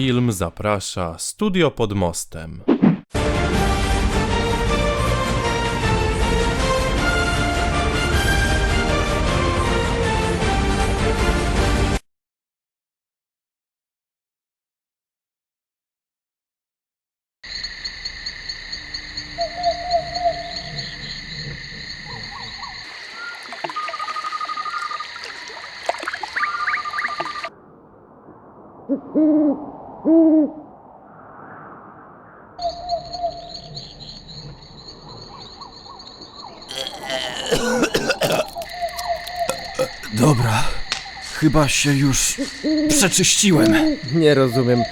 film zaprasza Studio pod Mostem. Dobra, chyba się już przeczyściłem. Nie rozumiem.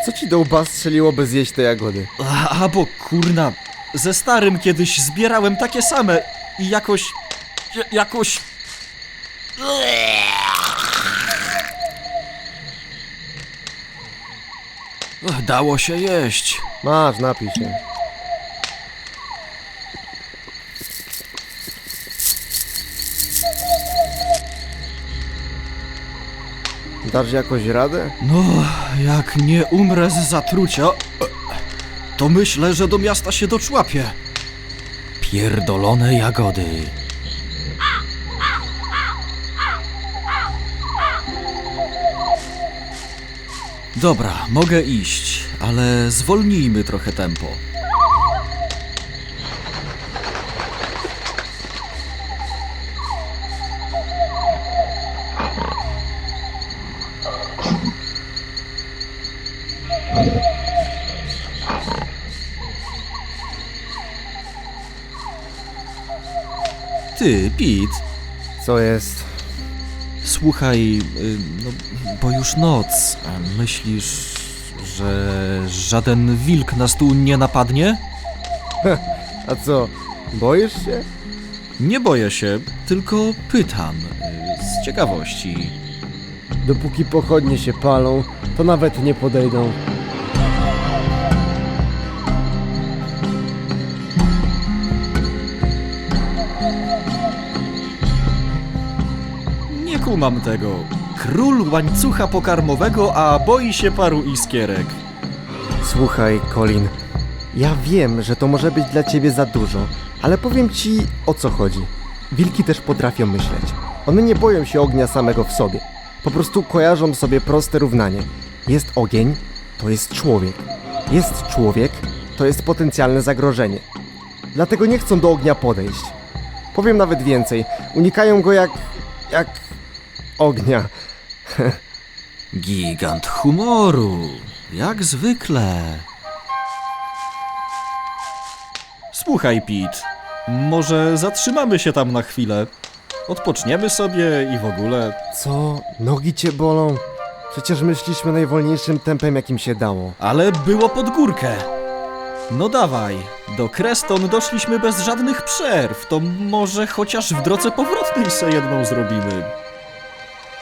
Co ci do łba strzeliło, by zjeść te jagody? Bo kurna, ze starym kiedyś zbierałem takie same i jakoś... Dało się jeść. Masz, napij się. Dasz jakoś radę? No, jak nie umrę z zatrucia, to myślę, że do miasta się doczłapię. Pierdolone jagody. Dobra, mogę iść, ale zwolnijmy trochę tempo. Ty, Pete, Co jest? słuchaj, no, bo już noc. A myślisz, że żaden wilk nas tu nie napadnie? A co? Boisz się? Nie boję się, tylko pytam, z ciekawości. Dopóki pochodnie się palą, to nawet nie podejdą. Nie kumam tego. Król łańcucha pokarmowego, a boi się paru iskierek. Słuchaj, Colin. Ja wiem, że to może być dla ciebie za dużo, ale powiem ci, o co chodzi. Wilki też potrafią myśleć. One nie boją się ognia samego w sobie. Po prostu kojarzą sobie proste równanie. Jest ogień, to jest człowiek. Jest człowiek, to jest potencjalne zagrożenie. Dlatego nie chcą do ognia podejść. Powiem nawet więcej. Unikają go jak ognia. Gigant humoru, jak zwykle. Słuchaj, Pete, może zatrzymamy się tam na chwilę. Odpoczniemy sobie i w ogóle... Co? Nogi cię bolą? Przecież myśleliśmy najwolniejszym tempem, jakim się dało. Ale było pod górkę. No dawaj, do Creston doszliśmy bez żadnych przerw, to może chociaż w drodze powrotnej se jedną zrobimy.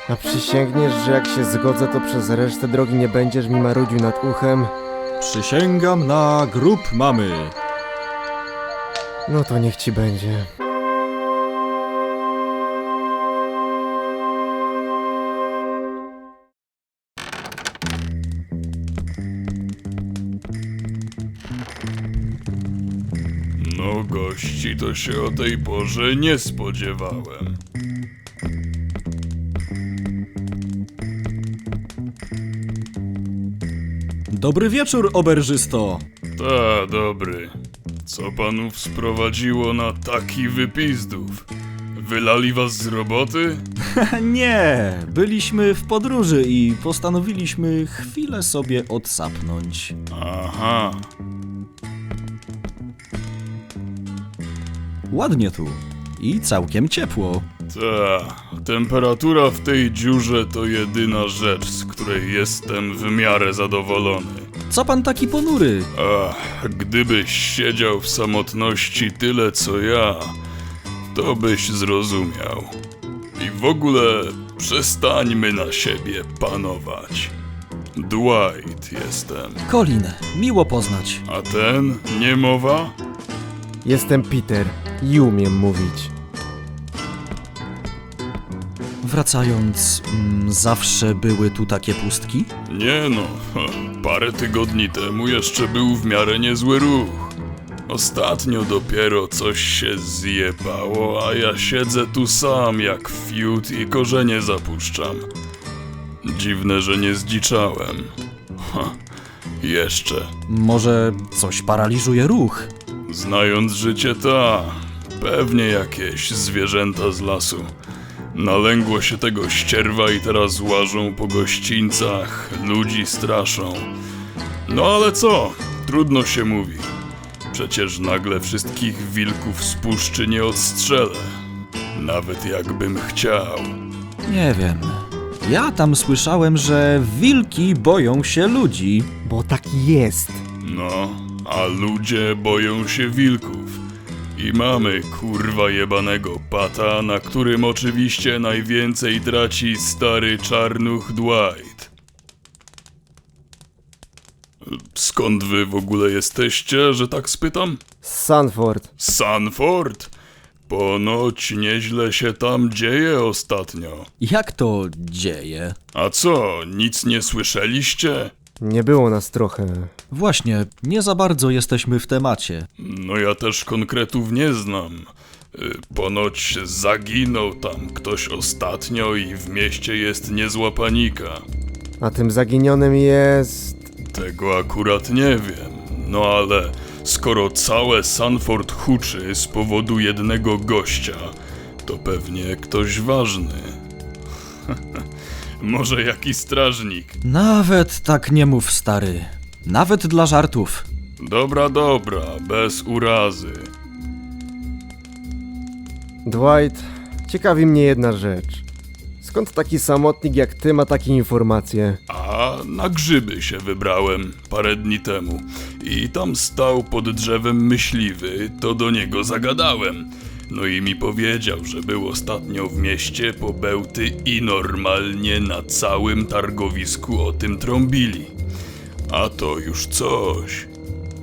A przysięgniesz, że jak się zgodzę, to przez resztę drogi nie będziesz mi marudził nad uchem? Przysięgam na grób mamy. No to niech ci będzie. No gości to się o tej porze nie spodziewałem. Dobry wieczór, oberżysto. Ta, dobry. Co panów sprowadziło na taki wypizdów? Wylali was z roboty? Nie, byliśmy w podróży i postanowiliśmy chwilę sobie odsapnąć. Aha. Ładnie tu i całkiem ciepło. Ta, temperatura w tej dziurze to jedyna rzecz, z której jestem w miarę zadowolony. Co pan taki ponury? Ach, gdybyś siedział w samotności tyle co ja, to byś zrozumiał. I w ogóle przestańmy na siebie panować. Dwight jestem. Colin, miło poznać. A ten? Nie mowa? Jestem Peter i umiem mówić. wracając, zawsze były tu takie pustki? Nie no, parę tygodni temu jeszcze był w miarę niezły ruch. Ostatnio dopiero coś się zjebało, a ja siedzę tu sam jak fiut i korzenie zapuszczam. Dziwne, że nie zdziczałem. Jeszcze. Może coś paraliżuje ruch? Znając życie pewnie jakieś zwierzęta z lasu. Nalęgło się tego ścierwa i teraz łażą po gościńcach, ludzi straszą. No ale co? Trudno się mówi. Przecież nagle wszystkich wilków z puszczy nie odstrzelę. Nawet jakbym chciał. Nie wiem. Ja tam słyszałem, że wilki boją się ludzi. Bo tak jest. No, a ludzie boją się wilków. I mamy kurwa jebanego pata, na którym oczywiście najwięcej traci stary czarnuch Dwight. Skąd wy w ogóle jesteście, że tak spytam? Sanford. Sanford? Ponoć nieźle się tam dzieje ostatnio. Jak to dzieje? A co, nic nie słyszeliście? Nie było nas trochę. Właśnie, nie za bardzo jesteśmy w temacie. No ja też konkretów nie znam. Ponoć zaginął tam ktoś ostatnio i w mieście jest niezła panika. A tym zaginionym jest... Tego akurat nie wiem. No ale skoro całe Sanford huczy z powodu jednego gościa, to pewnie ktoś ważny. Może jakiś strażnik. Nawet tak nie mów, stary. Nawet dla żartów. Dobra, bez urazy. Dwight, ciekawi mnie jedna rzecz. Skąd taki samotnik jak ty ma takie informacje? A na grzyby się wybrałem parę dni temu i tam stał pod drzewem myśliwy, to do niego zagadałem. No i mi powiedział, że był ostatnio w mieście po bełty i normalnie na całym targowisku o tym trąbili. A to już coś.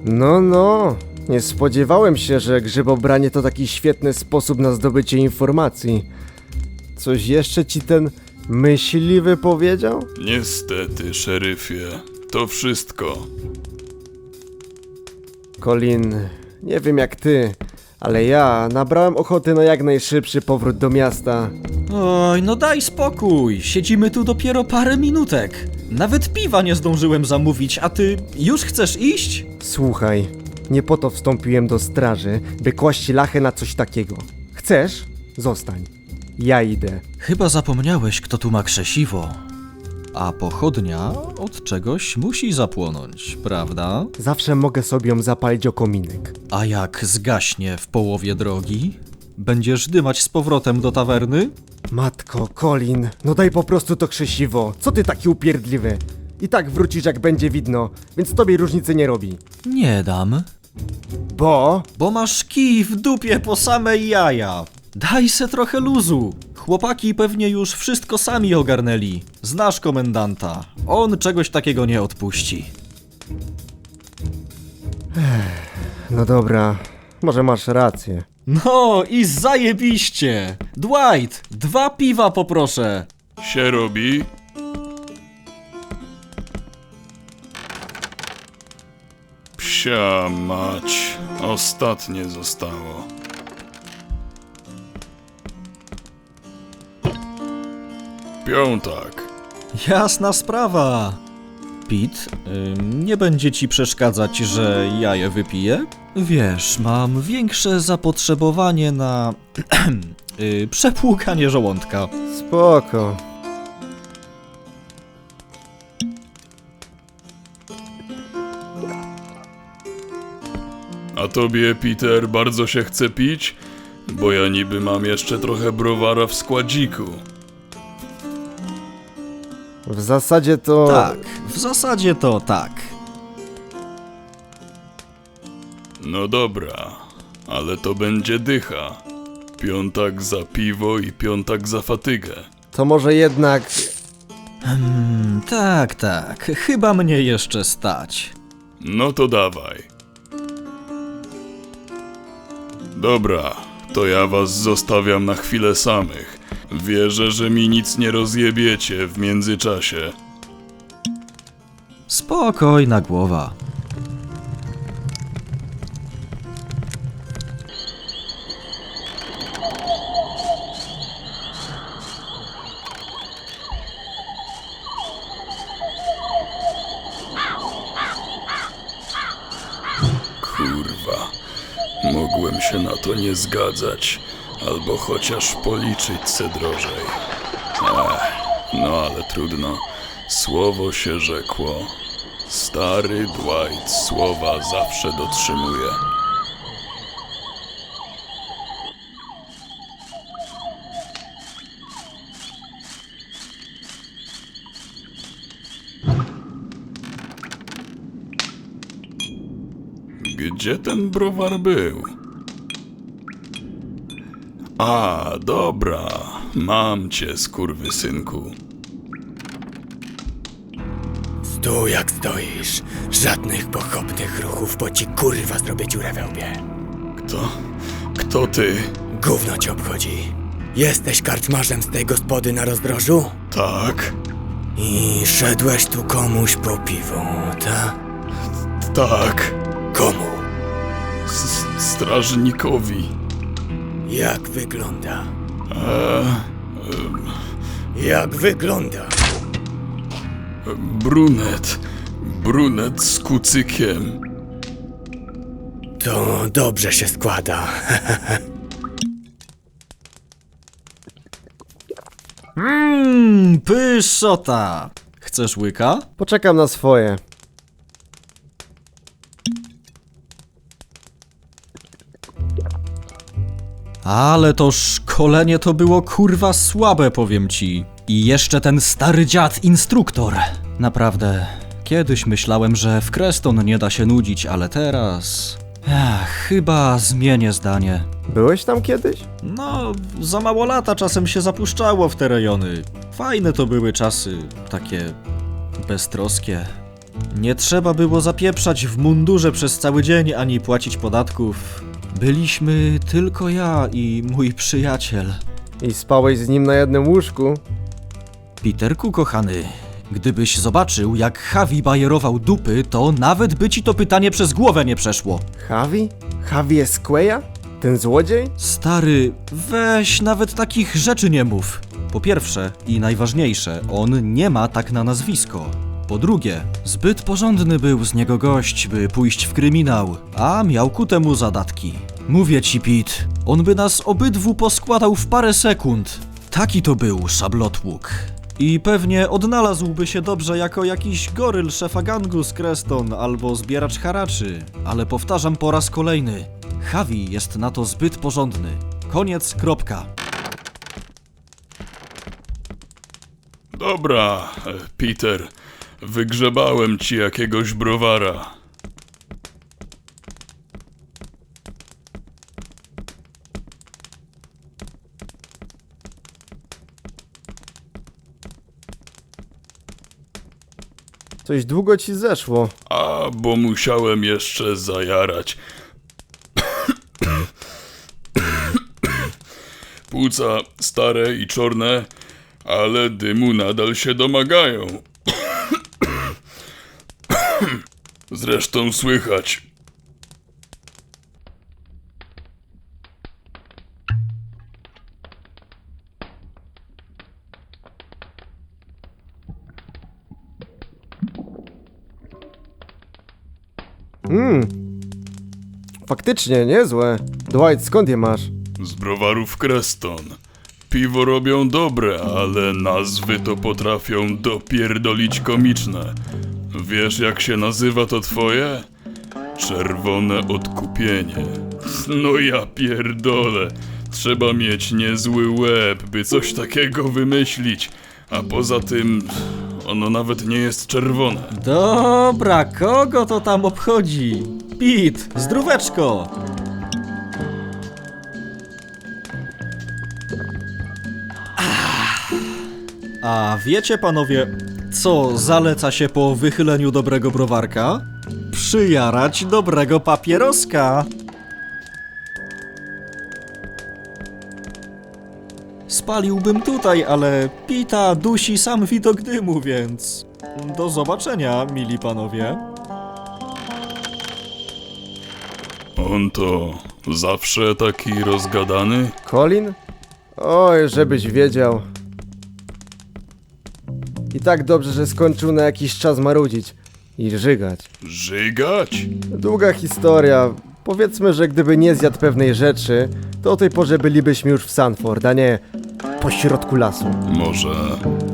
No, nie spodziewałem się, że grzybobranie to taki świetny sposób na zdobycie informacji. Coś jeszcze ci ten myśliwy powiedział? Niestety, szeryfie, to wszystko. Colin, nie wiem jak ty, ale ja nabrałem ochoty na jak najszybszy powrót do miasta. Oj, no daj spokój. Siedzimy tu dopiero parę minutek. Nawet piwa nie zdążyłem zamówić, a ty już chcesz iść? Słuchaj, nie po to wstąpiłem do straży, by kłaść lachę na coś takiego. Chcesz? Zostań. Ja idę. Chyba zapomniałeś, kto tu ma krzesiwo. A pochodnia od czegoś musi zapłonąć, prawda? Zawsze mogę sobie ją zapalić o kominek. A jak zgaśnie w połowie drogi? Będziesz dymać z powrotem do tawerny? Matko, Colin, no daj po prostu to krzesiwo. Co ty taki upierdliwy? I tak wrócisz jak będzie widno, więc tobie różnicy nie robi. Nie dam. Bo Masz kij w dupie po same jaja. Daj se trochę luzu. Chłopaki pewnie już wszystko sami ogarnęli. Znasz komendanta. On czegoś takiego nie odpuści. No dobra, może masz rację. No i zajebiście. Dwight, 2 piwa poproszę. Się robi. Psia mać, ostatnie zostało. Piątak. Jasna sprawa. Pete, nie będzie ci przeszkadzać, że ja je wypiję? Wiesz, mam większe zapotrzebowanie na przepłukanie żołądka. Spoko. A tobie, Peter, bardzo się chce pić? Bo ja niby mam jeszcze trochę browara w składziku. W zasadzie to... Tak, w zasadzie to tak. No dobra, ale to będzie dycha. Piątak za piwo i piątak za fatygę. To może jednak... Tak, chyba mnie jeszcze stać. No to dawaj. Dobra, to ja was zostawiam na chwilę samych. Wierzę, że mi nic nie rozjebiecie w międzyczasie. Spokojna głowa. Kurwa, mogłem się na to nie zgadzać, albo chociaż policzyć se drożej. No ale trudno, słowo się rzekło. Stary Dwight słowa zawsze dotrzymuje. Gdzie ten browar był? A, dobra, mam cię, skurwysynku. Stój jak stoisz. Żadnych pochopnych ruchów, bo ci kurwa zrobię dziurę we łbie. Kto ty? Gówno cię obchodzi. Jesteś karczmarzem z tej gospody na rozdrożu? Tak, I szedłeś tu komuś po piwo, ta? tak, Komu? strażnikowi. Jak wygląda? Jak wygląda? Brunet z kucykiem. To dobrze się składa. Pyszota! Chcesz łyka? Poczekam na swoje. Ale to szkolenie to było kurwa słabe, powiem ci. I jeszcze ten stary dziad instruktor. Naprawdę, kiedyś myślałem, że w Creston nie da się nudzić, ale teraz... chyba zmienię zdanie. Byłeś tam kiedyś? No, za mało lata czasem się zapuszczało w te rejony. Fajne to były czasy, takie beztroskie. Nie trzeba było zapieprzać w mundurze przez cały dzień ani płacić podatków. Byliśmy tylko ja i mój przyjaciel. I spałeś z nim na jednym łóżku? Peterku, kochany, gdybyś zobaczył, jak Javi bajerował dupy, to nawet by ci to pytanie przez głowę nie przeszło. Javi? Javi Esqueya? Ten złodziej? Stary, weź nawet takich rzeczy nie mów. Po pierwsze i najważniejsze, on nie ma tak na nazwisko. Po drugie, zbyt porządny był z niego gość, by pójść w kryminał, a miał ku temu zadatki. Mówię ci, Pete, on by nas obydwu poskładał w parę sekund. Taki to był szablotłuk. I pewnie odnalazłby się dobrze jako jakiś goryl szefa gangu z Creston albo zbieracz haraczy. Ale powtarzam po raz kolejny, Javi jest na to zbyt porządny. Koniec, kropka. Dobra, Peter, wygrzebałem ci jakiegoś browara. Coś długo ci zeszło. A, bo musiałem jeszcze zajarać. Płuca stare i czarne, ale dymu nadal się domagają. Zresztą słychać. Faktycznie, niezłe. Dwight, skąd je masz? Z browarów Creston. Piwo robią dobre, ale nazwy to potrafią dopierdolić komiczne. Wiesz, jak się nazywa to twoje? Czerwone odkupienie. No ja pierdolę. Trzeba mieć niezły łeb, by coś takiego wymyślić. A poza tym, ono nawet nie jest czerwone. Dobra, kogo to tam obchodzi? Pete, zdróweczko! A wiecie panowie, co zaleca się po wychyleniu dobrego browarka? Przyjarać dobrego papieroska! spaliłbym tutaj, ale pita dusi sam widok dymu, więc... Do zobaczenia, mili panowie. On to zawsze taki rozgadany? Colin? Oj, żebyś wiedział. I tak dobrze, że skończył na jakiś czas marudzić i żygać. Żygać? Długa historia. Powiedzmy, że gdyby nie zjadł pewnej rzeczy, to o tej porze bylibyśmy już w Sanford, a nie pośrodku lasu. Może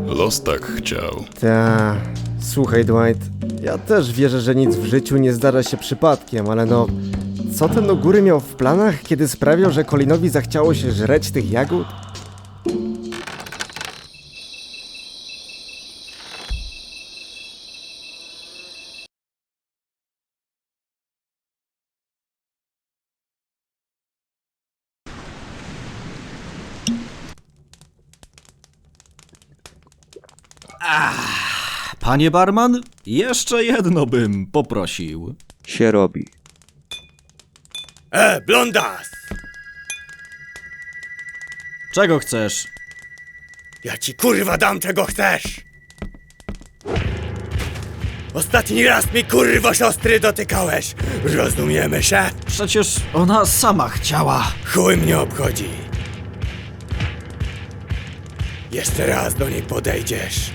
los tak chciał. Ta, słuchaj Dwight, ja też wierzę, że nic w życiu nie zdarza się przypadkiem, ale no... Co ten do góry miał w planach, kiedy sprawiał, że Colinowi zachciało się żreć tych jagód? Panie barman, jeszcze jedno bym poprosił. Się robi. Blondas! Czego chcesz? Ja ci kurwa dam czego chcesz! Ostatni raz mi kurwa siostry dotykałeś! Rozumiemy się? Przecież ona sama chciała. Chuj mnie obchodzi! Jeszcze raz do niej podejdziesz,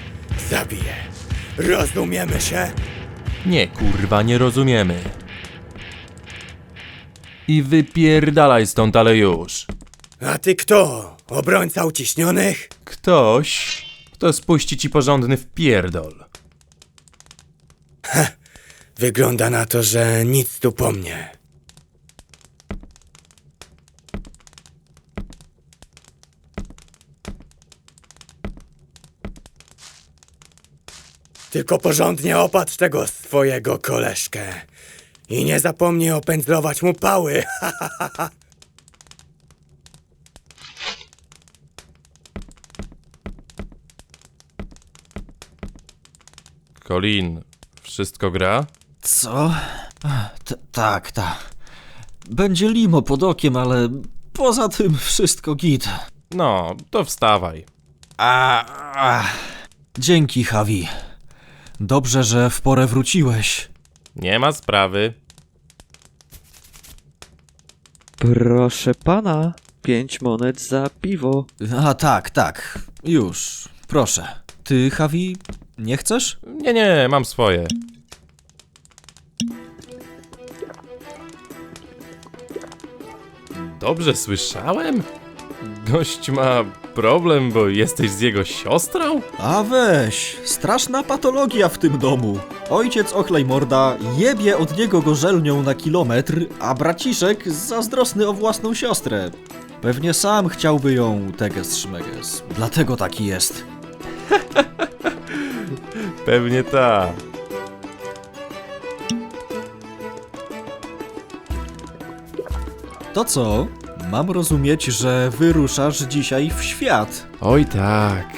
zabiję. Rozumiemy się? Nie, kurwa, nie rozumiemy. I wypierdalaj stąd, ale już. A ty kto? Obrońca uciśnionych? Ktoś, kto spuści ci porządny wpierdol. Wygląda na to, że nic tu po mnie. Tylko porządnie opatrz tego swojego koleżkę. I nie zapomnij opędzlować mu pały. Colin, wszystko gra? Co? Tak. Będzie limo pod okiem, ale poza tym wszystko git. No, to wstawaj. Dzięki, Javi. Dobrze, że w porę wróciłeś. Nie ma sprawy. Proszę pana, 5 monet za piwo. A tak. Już. Proszę. Ty, Javi, nie chcesz? Nie, mam swoje. Dobrze słyszałem? Gość ma problem, bo jesteś z jego siostrą? A weź, straszna patologia w tym domu. Ojciec ochlejmorda jebie od niego gorzelnią na kilometr, a braciszek zazdrosny o własną siostrę. Pewnie sam chciałby ją teges-szmeges. Dlatego taki jest. Pewnie tak. To co? Mam rozumieć, że wyruszasz dzisiaj w świat. Oj tak.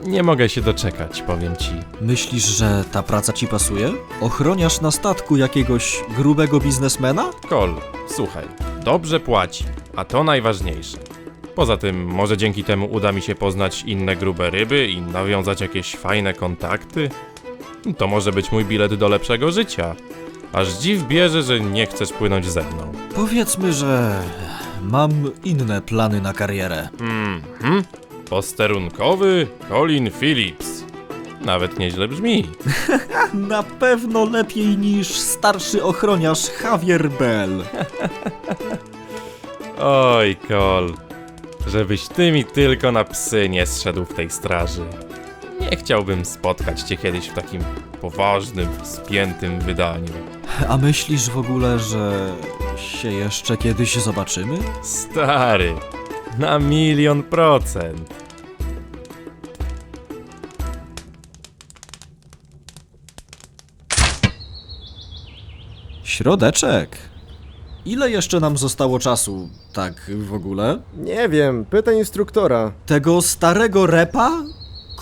Nie mogę się doczekać, powiem ci. Myślisz, że ta praca ci pasuje? Ochroniasz na statku jakiegoś grubego biznesmena? Kol, słuchaj, dobrze płaci, a to najważniejsze. Poza tym, może dzięki temu uda mi się poznać inne grube ryby i nawiązać jakieś fajne kontakty? To może być mój bilet do lepszego życia. Aż dziw bierze, że nie chcesz płynąć ze mną. Powiedzmy, że mam inne plany na karierę. Posterunkowy Colin Phillips. Nawet nieźle brzmi. Na pewno lepiej niż starszy ochroniarz Javier Bell. Oj, Col. Żebyś ty mi tylko na psy nie zszedł w tej straży. Nie chciałbym spotkać cię kiedyś w takim poważnym, spiętym wydaniu. A myślisz w ogóle, że się jeszcze kiedyś zobaczymy? Stary, na 1.000.000%. Środeczek. Ile jeszcze nam zostało czasu, tak w ogóle? Nie wiem, pytaj instruktora. Tego starego repa?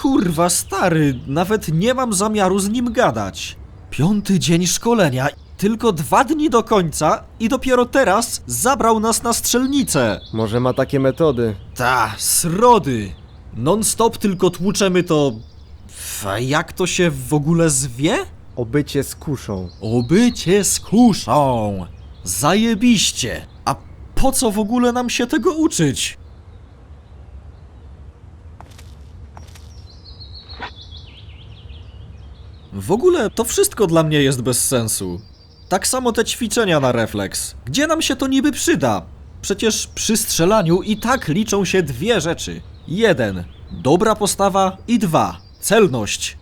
Kurwa stary, nawet nie mam zamiaru z nim gadać. 5. dzień szkolenia. tylko 2 dni do końca i dopiero teraz zabrał nas na strzelnicę. Może ma takie metody. Ta, srody. Non-stop tylko tłuczemy to... A jak to się w ogóle zwie? Obycie z kuszą. Obycie z kuszą. Zajebiście. A po co w ogóle nam się tego uczyć? W ogóle to wszystko dla mnie jest bez sensu. Tak samo te ćwiczenia na refleks. Gdzie nam się to niby przyda? Przecież przy strzelaniu i tak liczą się 2 rzeczy. 1. Dobra postawa i 2. Celność.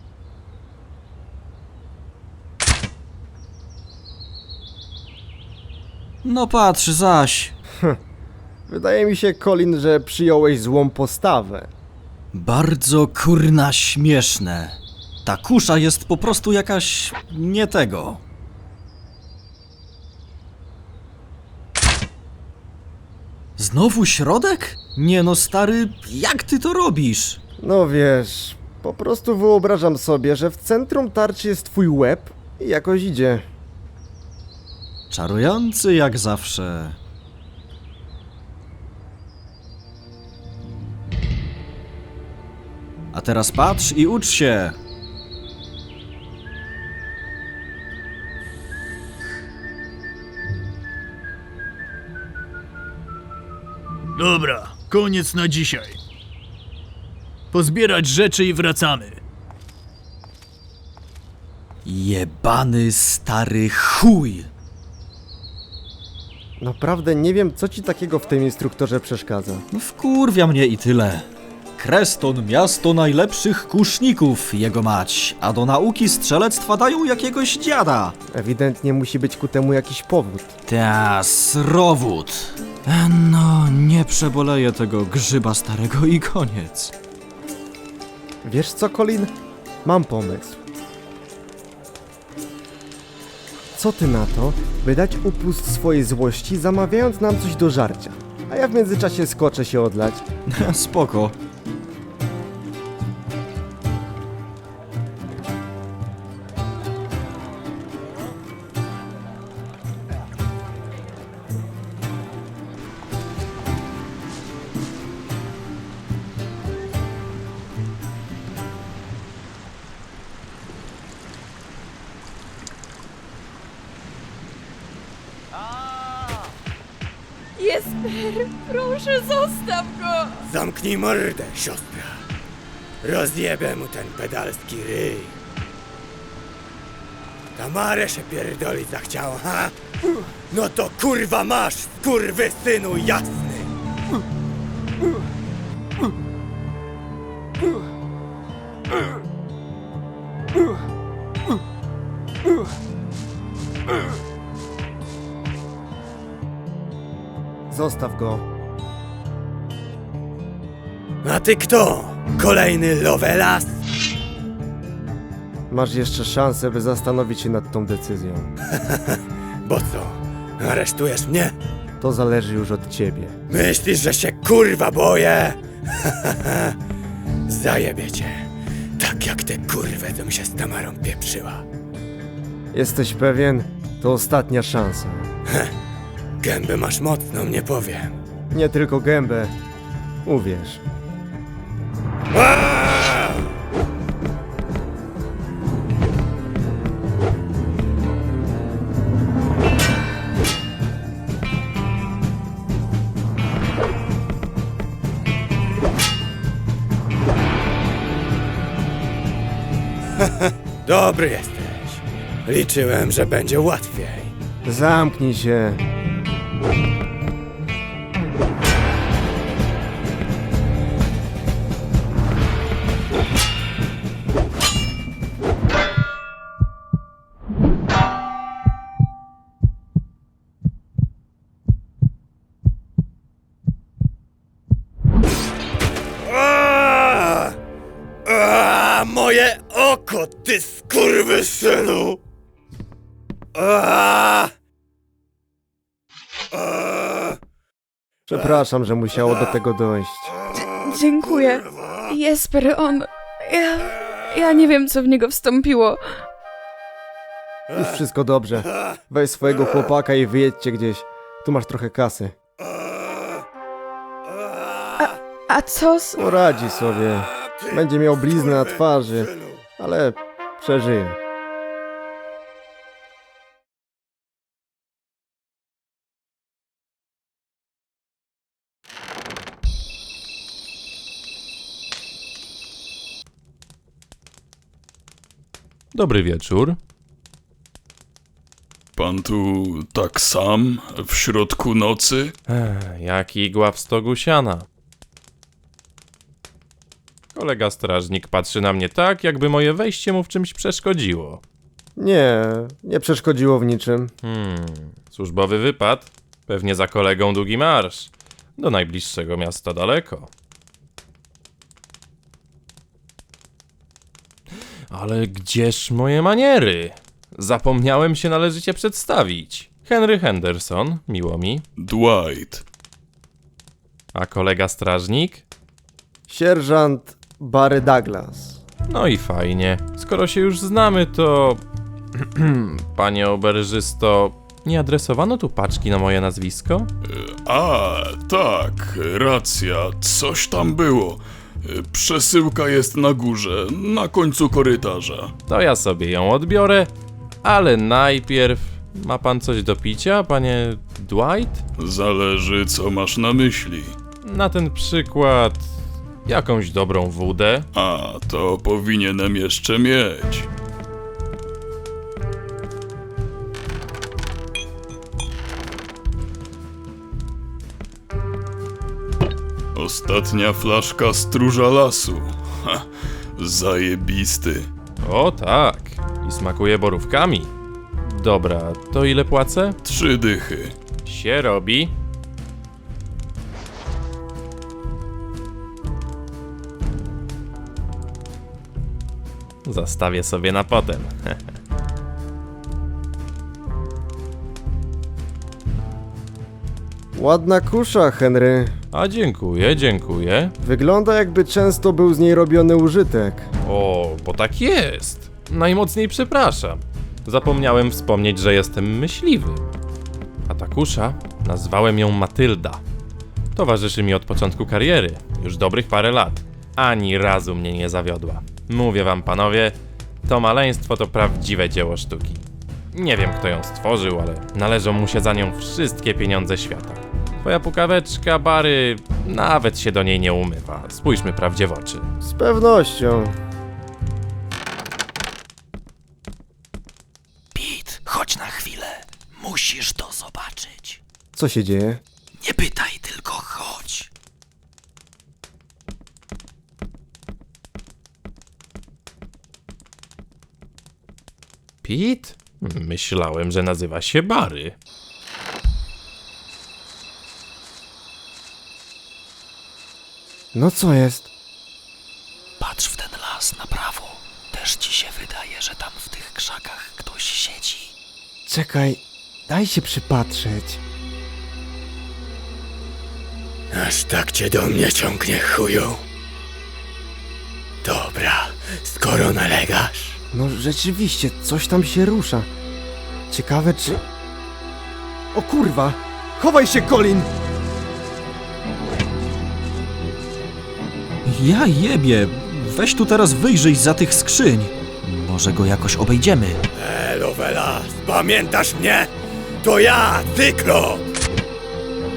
No patrz zaś. Wydaje mi się, Colin, że przyjąłeś złą postawę. Bardzo kurna śmieszne. Ta kusza jest po prostu jakaś... nie tego. Znowu środek? Nie no stary, jak ty to robisz? No wiesz, po prostu wyobrażam sobie, że w centrum tarczy jest twój łeb i jakoś idzie. Czarujący jak zawsze. A teraz patrz i ucz się. Dobra, koniec na dzisiaj. Pozbierać rzeczy i wracamy. Jebany stary chuj. Naprawdę nie wiem, co ci takiego w tym instruktorze przeszkadza. No wkurwia mnie i tyle. Kreston, miasto najlepszych kuszników, jego mać, a do nauki strzelectwa dają jakiegoś dziada. Ewidentnie musi być ku temu jakiś powód. Ta, srowód. No, nie przeboleję tego grzyba starego i koniec. Wiesz co, Colin? Mam pomysł. Co ty na to, by dać upust swojej złości, zamawiając nam coś do żarcia? A ja w międzyczasie skoczę się odlać. Spoko. Jesper, proszę zostaw go! Zamknij mordę, siostra. Rozjebę mu ten pedalski ryj. Tamarę się pierdolić zachciała, ha? No to kurwa masz, kurwysynu jasny! Zostaw go. A ty kto? Kolejny Lovelas? Masz jeszcze szansę, by zastanowić się nad tą decyzją. Bo co? Aresztujesz mnie? To zależy już od ciebie. Myślisz, że się kurwa boję? Zajebie cię. Tak jak tę kurwę, co mi się z Tamarą pieprzyła. Jesteś pewien? To ostatnia szansa. Gębę masz mocną, nie powiem. Nie tylko gębę. Uwierz. Dobry jesteś. Liczyłem, że będzie łatwiej. Zamknij się. Moje oko, ty skurwysynu! Przepraszam, że musiało do tego dojść. Dziękuję. Jesper, on... Ja nie wiem, co w niego wstąpiło. Już wszystko dobrze. Weź swojego chłopaka i wyjedźcie gdzieś. Tu masz trochę kasy. A co z... Poradzi sobie. Będzie miał bliznę na twarzy, ale przeżyje. Dobry wieczór. Pan tu tak sam, w środku nocy? Jak igła w stogu siana. Kolega strażnik patrzy na mnie tak, jakby moje wejście mu w czymś przeszkodziło. Nie przeszkodziło w niczym. Służbowy wypad. Pewnie za kolegą długi marsz. Do najbliższego miasta daleko. Ale gdzież moje maniery? Zapomniałem się należycie przedstawić. Henry Henderson, miło mi. Dwight. A kolega strażnik? Sierżant Barry Douglas. No i fajnie. Skoro się już znamy, to... Panie oberżysto, nie adresowano tu paczki na moje nazwisko? A, tak, racja, coś tam było. Przesyłka jest na górze, na końcu korytarza. To ja sobie ją odbiorę, ale najpierw... Ma pan coś do picia, panie Dwight? Zależy, co masz na myśli. Na ten przykład... jakąś dobrą wódę? A, to powinienem jeszcze mieć. Ostatnia flaszka stróża lasu. Ha, zajebisty. O tak, i smakuje borówkami. Dobra, to ile płacę? 3 dychy. Się robi. Zostawię sobie na potem. Ładna kusza, Henry. A dziękuję, dziękuję. Wygląda, jakby często był z niej robiony użytek. O, bo tak jest. Najmocniej przepraszam. Zapomniałem wspomnieć, że jestem myśliwy. A ta kusza, nazwałem ją Matylda. Towarzyszy mi od początku kariery, już dobrych parę lat. Ani razu mnie nie zawiodła. Mówię wam, panowie, to maleństwo to prawdziwe dzieło sztuki. Nie wiem, kto ją stworzył, ale należą mu się za nią wszystkie pieniądze świata. Twoja pukaweczka, Barry, nawet się do niej nie umywa. Spójrzmy prawdzie w oczy. Z pewnością. Pete, chodź na chwilę. Musisz to zobaczyć. Co się dzieje? Nie pytaj, tylko chodź. Pete? Myślałem, że nazywa się Barry. No co jest? Patrz w ten las na prawo. Też ci się wydaje, że tam w tych krzakach ktoś siedzi. Czekaj, daj się przypatrzeć. Aż tak cię do mnie ciągnie, chuju. Dobra, skoro nalegasz. No rzeczywiście, coś tam się rusza. Ciekawe czy... O kurwa! Chowaj się, Colin! Ja jebie, weź tu teraz wyjrzyj za tych skrzyń. Może go jakoś obejdziemy. Lovelas, pamiętasz mnie? To ja, Cyklop!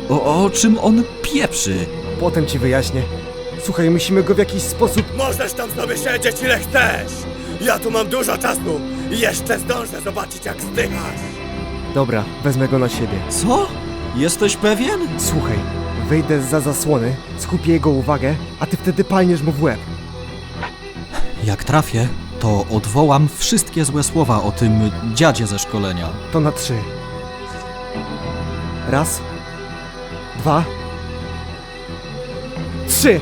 O czym on pieprzy? Potem ci wyjaśnię. Słuchaj, musimy go w jakiś sposób... Możesz tam sobie siedzieć ile chcesz! Ja tu mam dużo czasu i jeszcze zdążę zobaczyć, jak zdychasz! Dobra, wezmę go na siebie. Co? Jesteś pewien? Słuchaj, wyjdę zza zasłony, skupię jego uwagę, a ty wtedy palniesz mu w łeb. Jak trafię, to odwołam wszystkie złe słowa o tym dziadzie ze szkolenia. To na 3. 1, 2, 3!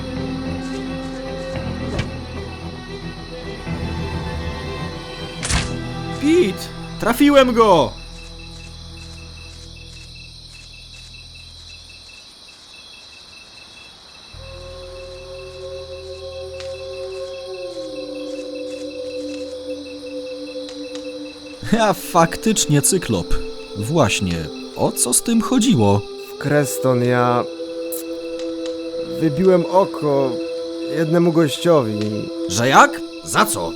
Pete! Trafiłem go! A faktycznie cyklop. Właśnie, o co z tym chodziło? W Creston ja... wybiłem oko jednemu gościowi. Że jak? Za co?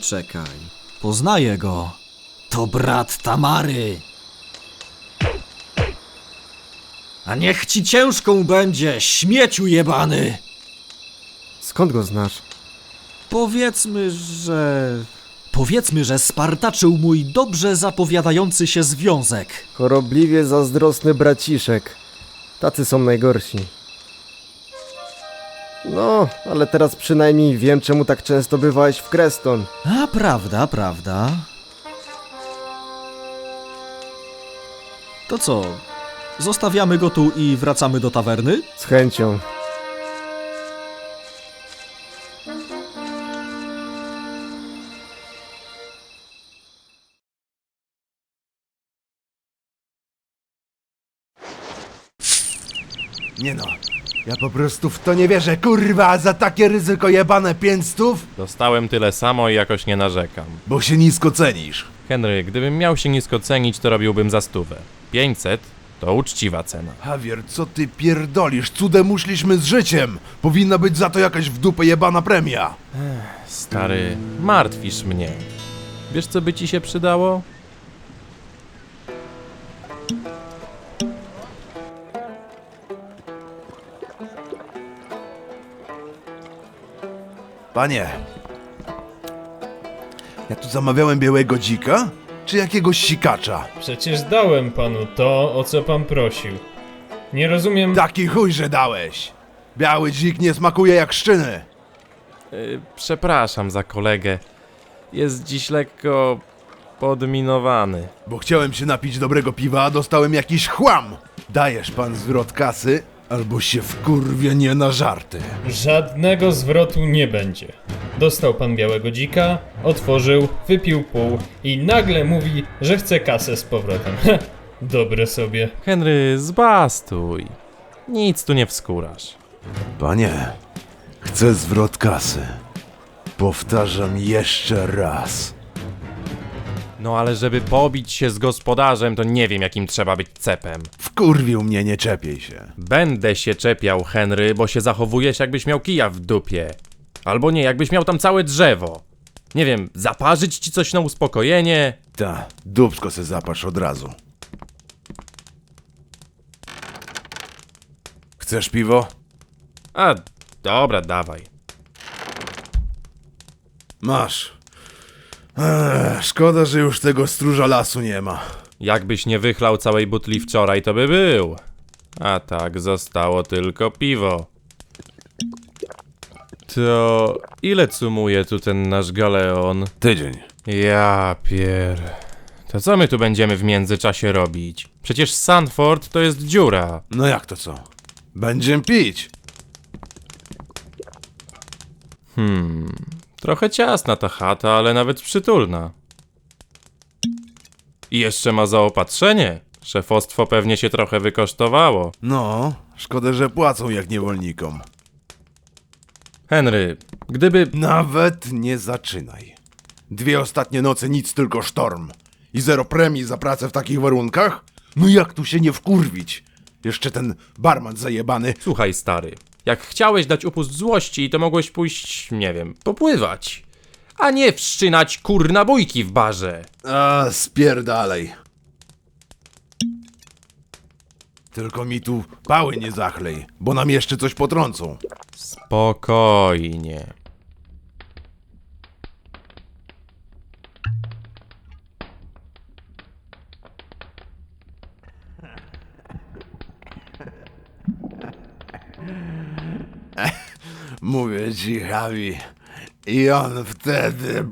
Czekaj. Poznaję go. To brat Tamary. A niech ci ciężką będzie, śmieciu jebany! Skąd go znasz? Powiedzmy, że spartaczył mój dobrze zapowiadający się związek. Chorobliwie zazdrosny braciszek. Tacy są najgorsi. No, ale teraz przynajmniej wiem, czemu tak często bywałeś w Creston. A prawda. To co? Zostawiamy go tu i wracamy do tawerny? Z chęcią. Nie no, ja po prostu w to nie wierzę, kurwa, za takie ryzyko jebane 500? Dostałem tyle samo i jakoś nie narzekam. Bo się nisko cenisz. Henry, gdybym miał się nisko cenić, to robiłbym za 100. 500 to uczciwa cena. Javier, co ty pierdolisz? Cudem uszliśmy z życiem. Powinna być za to jakaś w dupę jebana premia. Stary, martwisz mnie. Wiesz, co by ci się przydało? Panie, ja tu zamawiałem białego dzika? Czy jakiegoś sikacza? Przecież dałem panu to, o co pan prosił. Nie rozumiem... Taki chuj, że dałeś. Biały dzik nie smakuje jak szczyny. Przepraszam za kolegę. Jest dziś lekko podminowany. Bo chciałem się napić dobrego piwa, a dostałem jakiś chłam. Dajesz pan zwrot kasy, albo się wkurwię nie na żarty. Żadnego zwrotu nie będzie. Dostał pan białego dzika, otworzył, wypił pół i nagle mówi, że chce kasę z powrotem. Dobre sobie. Henry, zbastuj. Nic tu nie wskórasz. Panie, chcę zwrot kasy. Powtarzam jeszcze raz. No ale żeby pobić się z gospodarzem, to nie wiem jakim trzeba być cepem. Wkurwił mnie, nie czepiej się. Będę się czepiał, Henry, bo się zachowujesz jakbyś miał kija w dupie. Albo nie, jakbyś miał tam całe drzewo. Nie wiem, zaparzyć ci coś na uspokojenie? Ta, dupsko se zapatrz od razu. Chcesz piwo? A, dobra, dawaj. Masz. Szkoda, że już tego stróża lasu nie ma. Jakbyś nie wychlał całej butli wczoraj, to by był. A tak, zostało tylko piwo. To ile sumuje tu ten nasz galeon? Tydzień. Ja pier... To co my tu będziemy w międzyczasie robić? Przecież Sanford to jest dziura. No jak to co? Będziemy pić. Trochę ciasna ta chata, ale nawet przytulna. I jeszcze ma zaopatrzenie. Szefostwo pewnie się trochę wykosztowało. No, szkoda, że płacą jak niewolnikom. Henry, gdyby... Nawet nie zaczynaj. 2 ostatnie noce nic, tylko sztorm. I 0 premii za pracę w takich warunkach? No jak tu się nie wkurwić? Jeszcze ten barman zajebany. Słuchaj, stary, jak chciałeś dać upust złości, to mogłeś pójść, nie wiem, popływać. A nie wszczynać kurna bójki w barze. A, spierdalej. Tylko mi tu pały nie zachlej, bo nam jeszcze coś potrącą. Spokojnie. Mówię ci, Javi. I on wtedy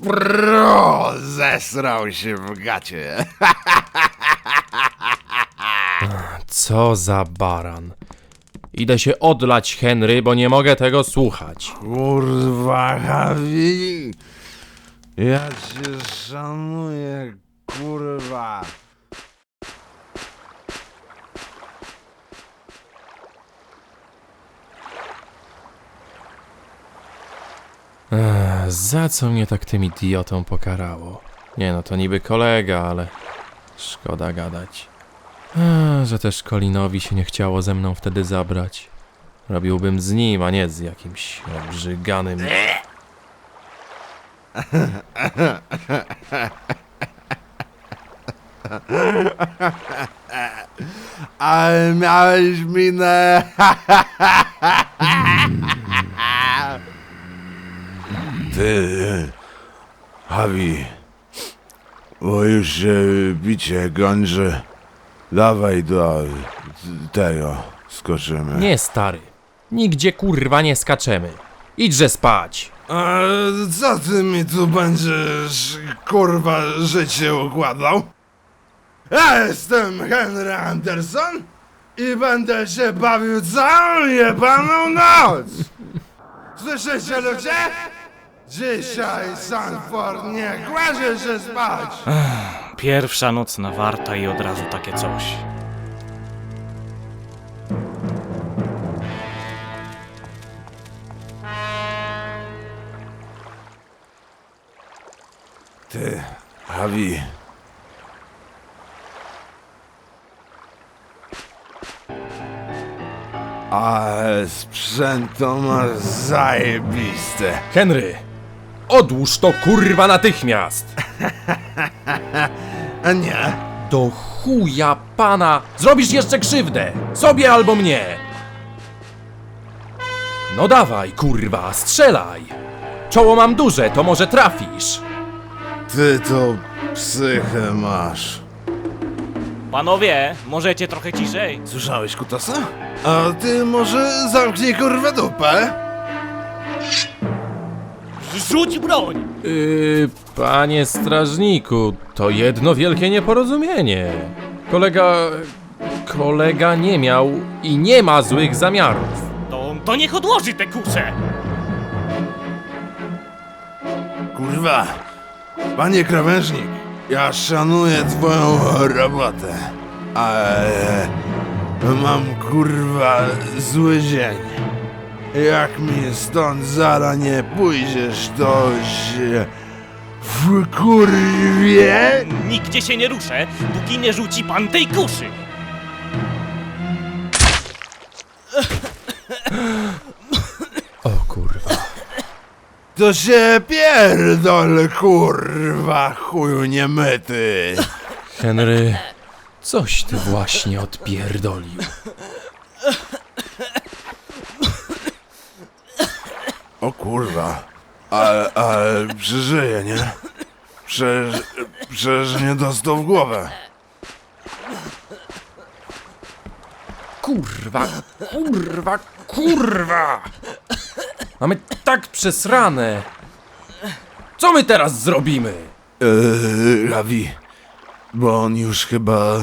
zesrał się w gacie. Co za baran. Idę się odlać, Henry, bo nie mogę tego słuchać. Kurwa, Javi. Ja cię szanuję, kurwa. Za co mnie tak tym idiotą pokarało? Nie no, to niby kolega, ale szkoda gadać. Że też Colinowi się nie chciało ze mną wtedy zabrać. Robiłbym z nim, a nie z jakimś obrzyganym... Ale miałeś minę. Ty, Javi, bo już się bicie kończy. Dawaj do tego, skoczymy. Nie, stary. Nigdzie kurwa nie skaczemy. Idźże spać. A co ty mi tu będziesz, kurwa, życie układał? Ja jestem Henry Anderson i będę się bawił całą jebaną noc! Słyszycie, ludzie? Dzisiaj Sanford nie kładzie się spać! Pierwsza nocna warta i od razu takie coś. Ty, Javi. Ale sprzęt to masz zajebiste. Henry! Odłóż to kurwa natychmiast! A nie? Do chuja pana! Zrobisz jeszcze krzywdę! Sobie albo mnie! No dawaj, kurwa, strzelaj! Czoło mam duże, to może trafisz! Ty to psychę masz. Panowie, możecie trochę ciszej? Słyszałeś, Kutasa? A ty może zamknij kurwę dupę? Rzuć broń! Panie strażniku, to jedno wielkie nieporozumienie. Kolega nie miał i nie ma złych zamiarów. To niech odłoży te kusze! Kurwa, panie krawężnik, ja szanuję twoją robotę, ale mam kurwa zły dzień. Jak mi stąd zara nie pójdziesz, to się wkurwie. Nigdzie się nie ruszę, póki nie rzuci pan tej kuszy! O kurwa. To się pierdol, kurwa, chuju niemyty. Henry, coś ty właśnie odpierdolił. O kurwa, ale przeżyje, nie? Przecież nie dostał w głowę. Kurwa! Mamy tak przesrane! Co my teraz zrobimy? Javi, bo on już chyba...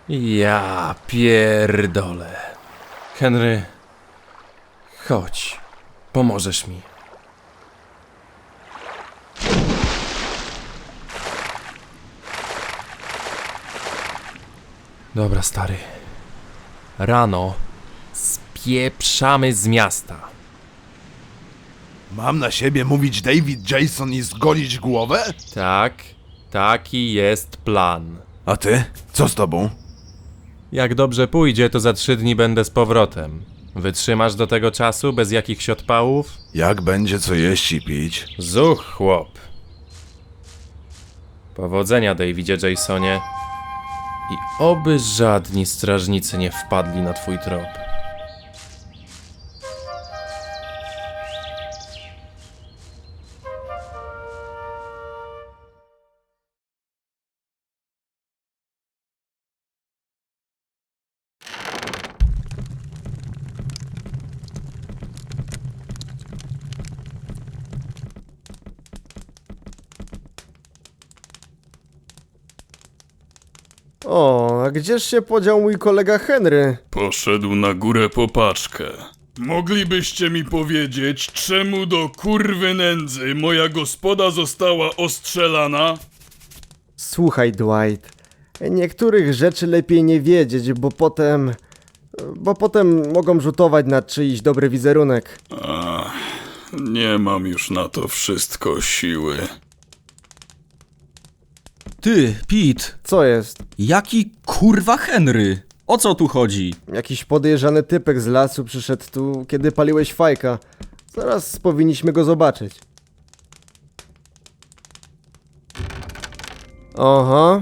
Ja pierdolę. Henry, chodź, pomożesz mi. Dobra, stary. Rano spieprzamy z miasta. Mam na siebie mówić David Jason i zgolić głowę? Tak, taki jest plan. A ty? Co z tobą? Jak dobrze pójdzie, to za 3 dni będę z powrotem. Wytrzymasz do tego czasu bez jakichś odpałów? Jak będzie co jeść i pić? Zuch, chłop. Powodzenia, Davidzie Jasonie. I oby żadni strażnicy nie wpadli na twój trop. O, a gdzież się podział mój kolega Henry? Poszedł na górę po paczkę. Moglibyście mi powiedzieć, czemu do kurwy nędzy moja gospoda została ostrzelana? Słuchaj, Dwight, niektórych rzeczy lepiej nie wiedzieć, bo potem mogą rzutować na czyjś dobry wizerunek. Nie mam już na to wszystko siły. Ty, Pete, Co jest? jaki kurwa Henry? O co tu chodzi? Jakiś podejrzany typek z lasu przyszedł tu, kiedy paliłeś fajka. Zaraz powinniśmy go zobaczyć. Aha.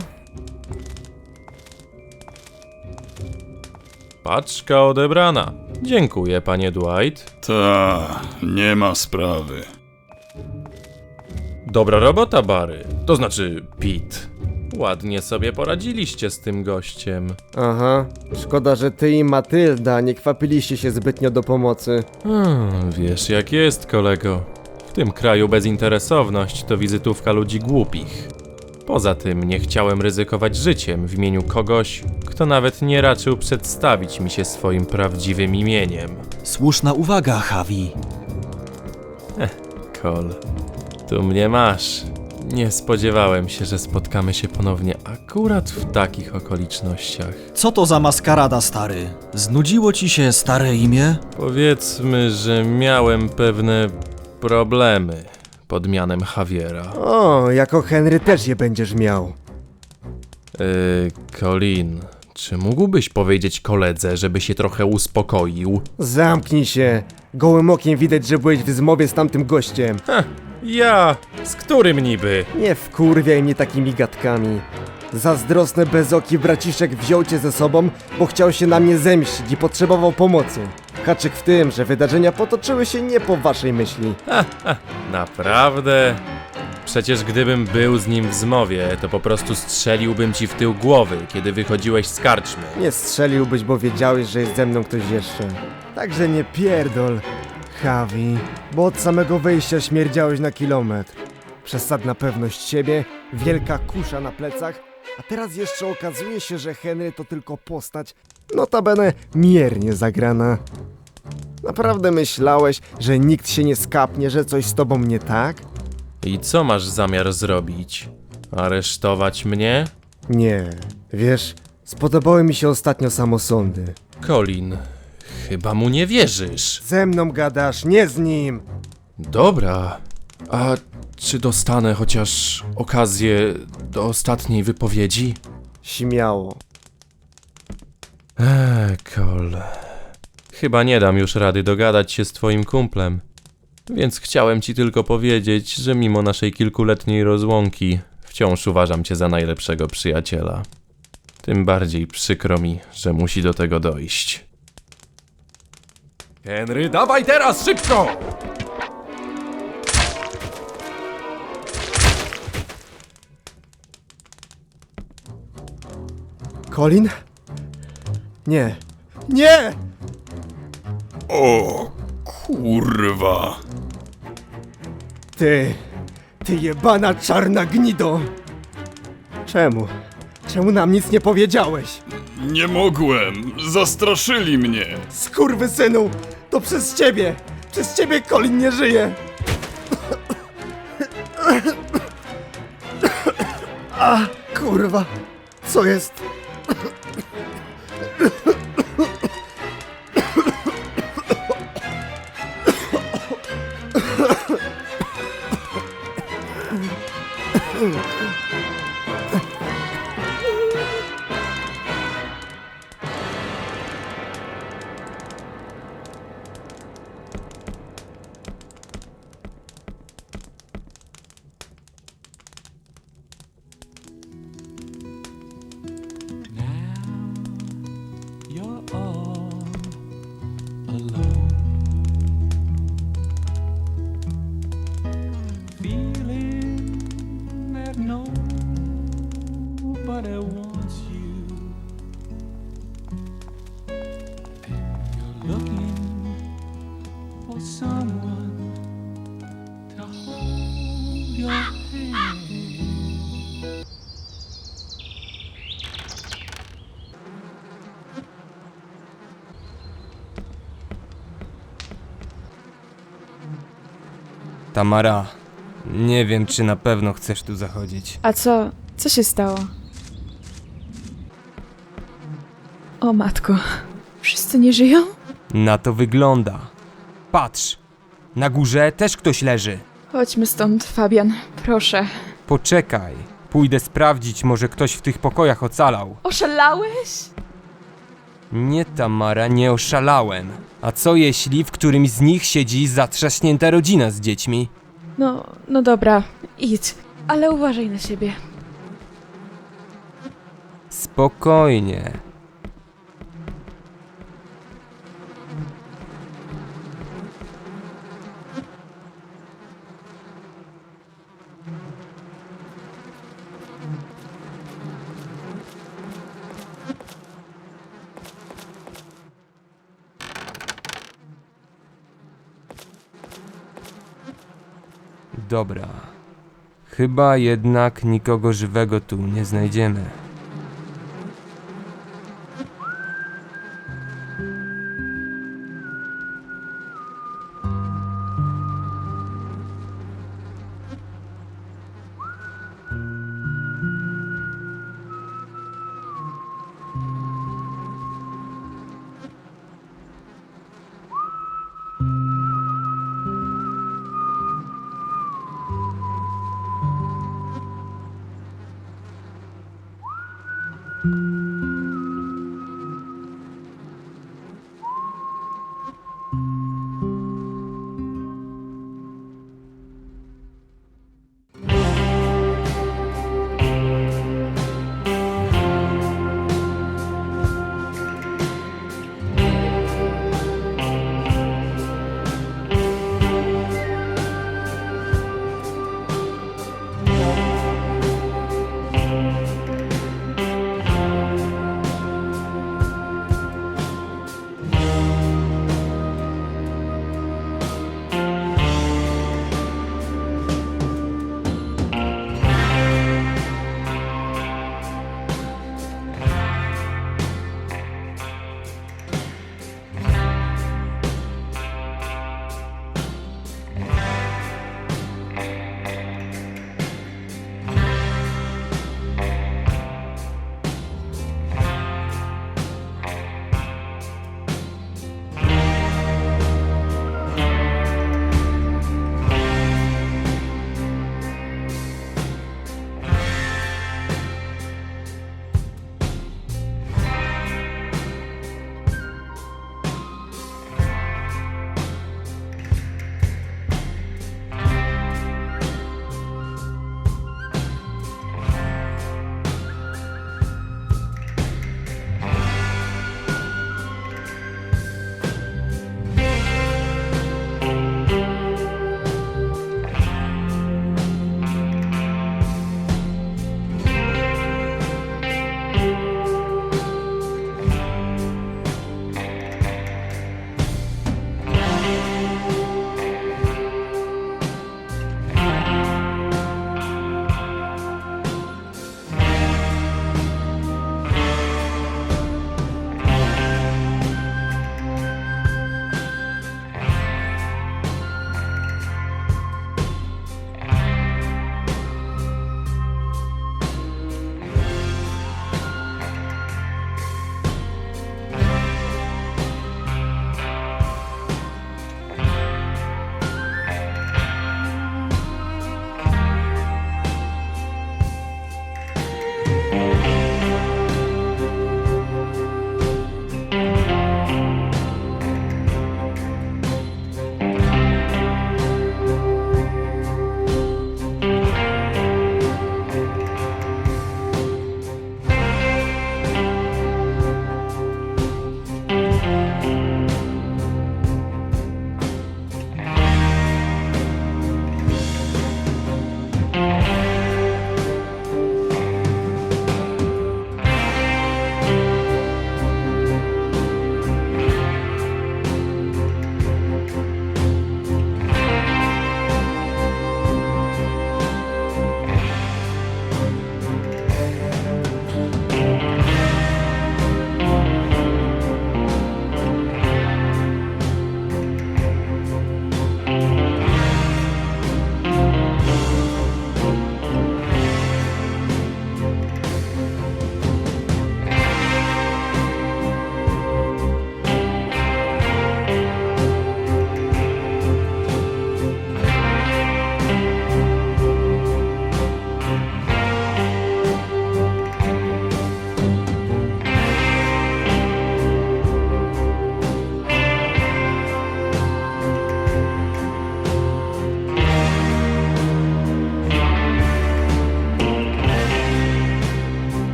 Paczka odebrana. Dziękuję, panie Dwight. Ta, nie ma sprawy. Dobra robota, Barry. To znaczy, Pete. Ładnie sobie poradziliście z tym gościem. Aha. Szkoda, że ty i Matylda nie kwapiliście się zbytnio do pomocy. Wiesz jak jest, kolego. W tym kraju bezinteresowność to wizytówka ludzi głupich. Poza tym nie chciałem ryzykować życiem w imieniu kogoś, kto nawet nie raczył przedstawić mi się swoim prawdziwym imieniem. Słuszna uwaga, Javi. Cole, tu mnie masz. Nie spodziewałem się, że spotkamy się ponownie akurat w takich okolicznościach. Co to za maskarada, stary? Znudziło ci się stare imię? Powiedzmy, że miałem pewne problemy pod mianem Javiera. O, jako Henry też je będziesz miał. Colin, czy mógłbyś powiedzieć koledze, żeby się trochę uspokoił? Zamknij się. Gołym okiem widać, że byłeś w zmowie z tamtym gościem. Ja? Z którym niby? Nie wkurwiaj mnie takimi gadkami. Zazdrosny bezoki braciszek wziął cię ze sobą, bo chciał się na mnie zemścić i potrzebował pomocy. Haczyk w tym, że wydarzenia potoczyły się nie po waszej myśli. Naprawdę? Przecież gdybym był z nim w zmowie, to po prostu strzeliłbym ci w tył głowy, kiedy wychodziłeś z karczmy. Nie strzeliłbyś, bo wiedziałeś, że jest ze mną ktoś jeszcze. Także nie pierdol, Javi, bo od samego wyjścia śmierdziałeś na kilometr. Przesadna pewność siebie, wielka kusza na plecach, a teraz jeszcze okazuje się, że Henry to tylko postać, notabene miernie zagrana. Naprawdę myślałeś, że nikt się nie skapnie, że coś z tobą nie tak? I co masz zamiar zrobić? Aresztować mnie? Nie, wiesz, spodobały mi się ostatnio samosądy. Colin, chyba mu nie wierzysz. Ze mną gadasz, nie z nim! Dobra, a czy dostanę chociaż okazję do ostatniej wypowiedzi? Śmiało. Cole. Chyba nie dam już rady dogadać się z twoim kumplem. Więc chciałem ci tylko powiedzieć, że mimo naszej kilkuletniej rozłąki wciąż uważam cię za najlepszego przyjaciela. Tym bardziej przykro mi, że musi do tego dojść. Henry, dawaj teraz, szybko! Colin? Nie. Nie! O, kurwa. Ty jebana czarna gnido! Czemu? Czemu nam nic nie powiedziałeś? Nie mogłem, zastraszyli mnie. Skurwysynu! To przez ciebie! Przez ciebie Colin nie żyje! A, kurwa! Co jest? Tamara, nie wiem, czy na pewno chcesz tu zachodzić. A co? Co się stało? O matko. Wszyscy nie żyją? Na to wygląda. Patrz, Na górze też ktoś leży. Chodźmy stąd, Fabian. Proszę. Poczekaj. Pójdę sprawdzić, może ktoś w tych pokojach ocalał. Oszalałeś? Nie, Tamara, nie oszalałem. A co jeśli w którymś z nich siedzi zatrzaśnięta rodzina z dziećmi? No dobra. Idź. Ale uważaj na siebie. Spokojnie. Dobra. Chyba jednak nikogo żywego tu nie znajdziemy.